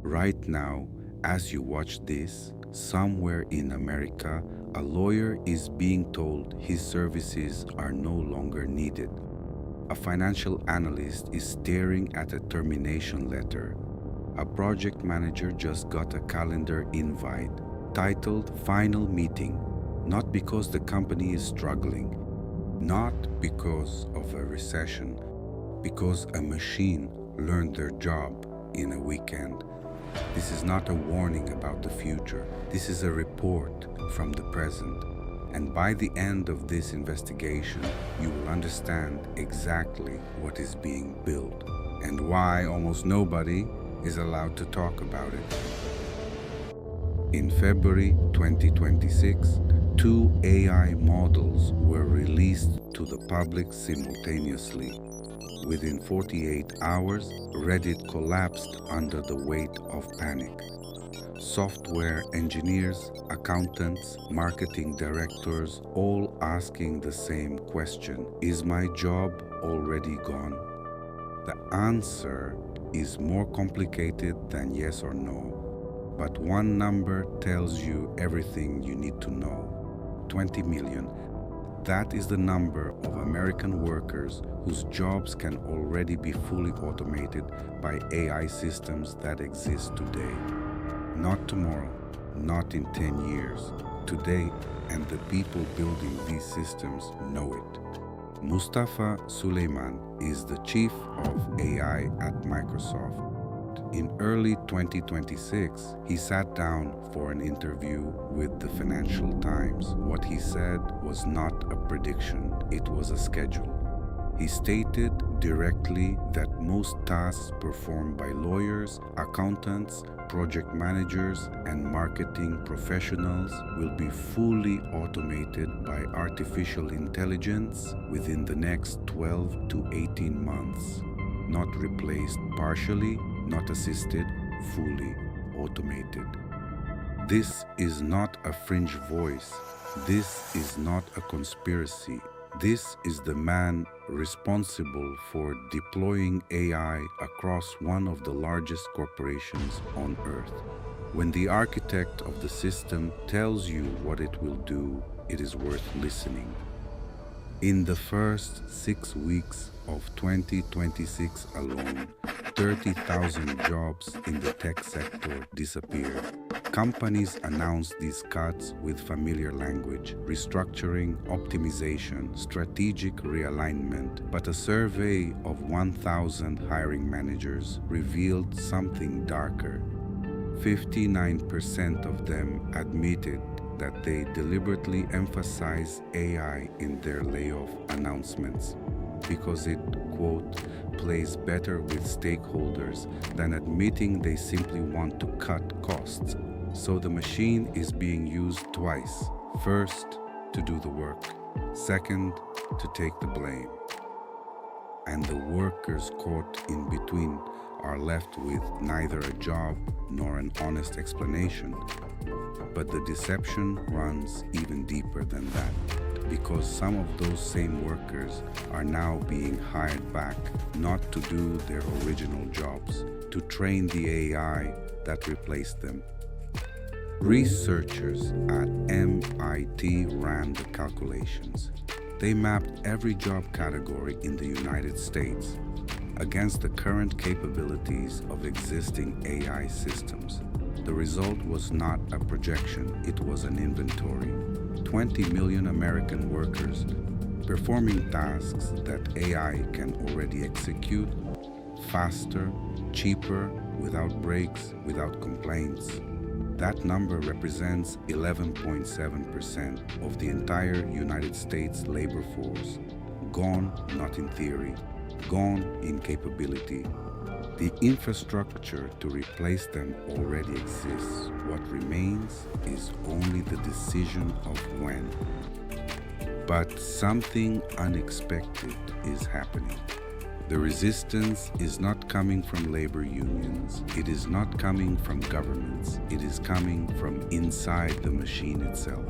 Right now, as you watch this, somewhere in America, a lawyer is being told his services are no longer needed. A financial analyst is staring at a termination letter. A project manager just got a calendar invite titled Final Meeting, not because the company is struggling, not because of a recession, because a machine learned their job in a weekend. This is not a warning about the future. This is a report from the present. And by the end of this investigation, you will understand exactly what is being built and why almost nobody is allowed to talk about it. In February 2026, two AI models were released to the public simultaneously. Within 48 hours, Reddit collapsed under the weight of panic. Software engineers, accountants, marketing directors, all asking the same question: is my job already gone? The answer is more complicated than yes or no, but one number tells you everything you need to know: 20 million. That is the number of American workers whose jobs can already be fully automated by AI systems that exist today. Not tomorrow, not in 10 years. Today, and the people building these systems know it. Mustafa Suleiman is the chief of AI at Microsoft. In early 2026, he sat down for an interview with the Financial Times. What he said was not a prediction, it was a schedule. He stated directly that most tasks performed by lawyers, accountants, project managers, and marketing professionals will be fully automated by artificial intelligence within the next 12 to 18 months. Not replaced partially, not assisted, fully automated. This is not a fringe voice. This is not a conspiracy. This is the man responsible for deploying AI across one of the largest corporations on earth. When the architect of the system tells you what it will do, it is worth listening. In the first 6 weeks of 2026 alone, 30,000 jobs in the tech sector disappeared. Companies announced these cuts with familiar language: restructuring, optimization, strategic realignment. But a survey of 1,000 hiring managers revealed something darker. 59% of them admitted that they deliberately emphasize AI in their layoff announcements because it, quote, plays better with stakeholders than admitting they simply want to cut costs. So the machine is being used twice. First, to do the work. Second, to take the blame. And the workers caught in between are left with neither a job nor an honest explanation. But the deception runs even deeper than that, because some of those same workers are now being hired back not to do their original jobs, to train the AI that replaced them. Researchers at MIT ran the calculations. They mapped every job category in the United States against the current capabilities of existing AI systems. The result was not a projection, it was an inventory. 20 million American workers performing tasks that AI can already execute faster, cheaper, without breaks, without complaints. That number represents 11.7% of the entire United States labor force. Gone, not in theory, gone in capability. The infrastructure to replace them already exists. What remains is only the decision of when. But something unexpected is happening. The resistance is not coming from labor unions. It is not coming from governments. It is coming from inside the machine itself.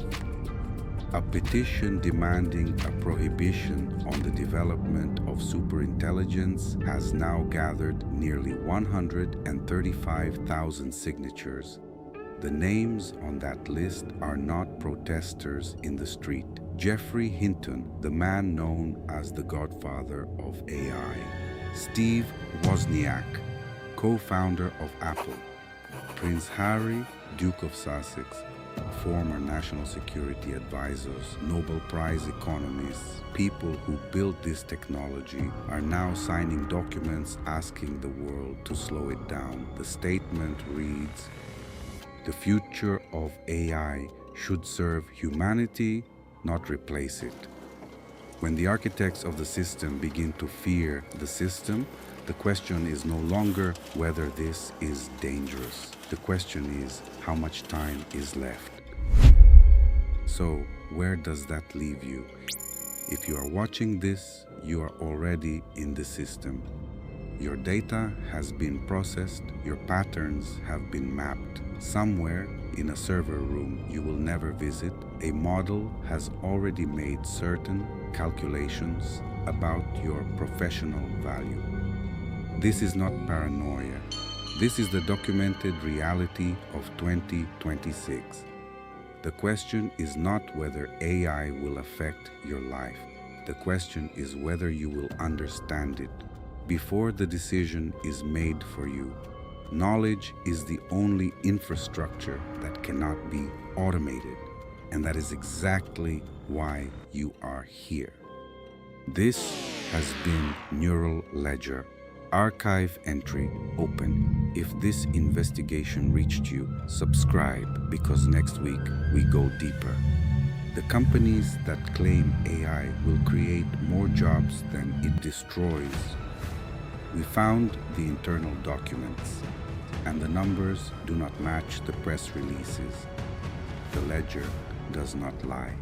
A petition demanding a prohibition on the development of superintelligence has now gathered nearly 135,000 signatures. The names on that list are not protesters in the street. Jeffrey Hinton, the man known as the godfather of AI. Steve Wozniak, co-founder of Apple. Prince Harry, Duke of Sussex, former national security advisors, Nobel Prize economists, people who built this technology are now signing documents asking the world to slow it down. The statement reads, "The future of AI should serve humanity, not replace it." When the architects of the system begin to fear the system, the question is no longer whether this is dangerous. The question is how much time is left. So, where does that leave you? If you are watching this, you are already in the system. Your data has been processed, your patterns have been mapped. Somewhere in a server room you will never visit, a model has already made certain calculations about your professional value. This is not paranoia. This is the documented reality of 2026. The question is not whether AI will affect your life. The question is whether you will understand it before the decision is made for you. Knowledge is the only infrastructure that cannot be automated, and that is exactly why you are here. This has been Neural Ledger. Archive entry open. If this investigation reached you, subscribe, because next week we go deeper. The companies that claim AI will create more jobs than it destroys. We found the internal documents, and the numbers do not match the press releases. The ledger does not lie.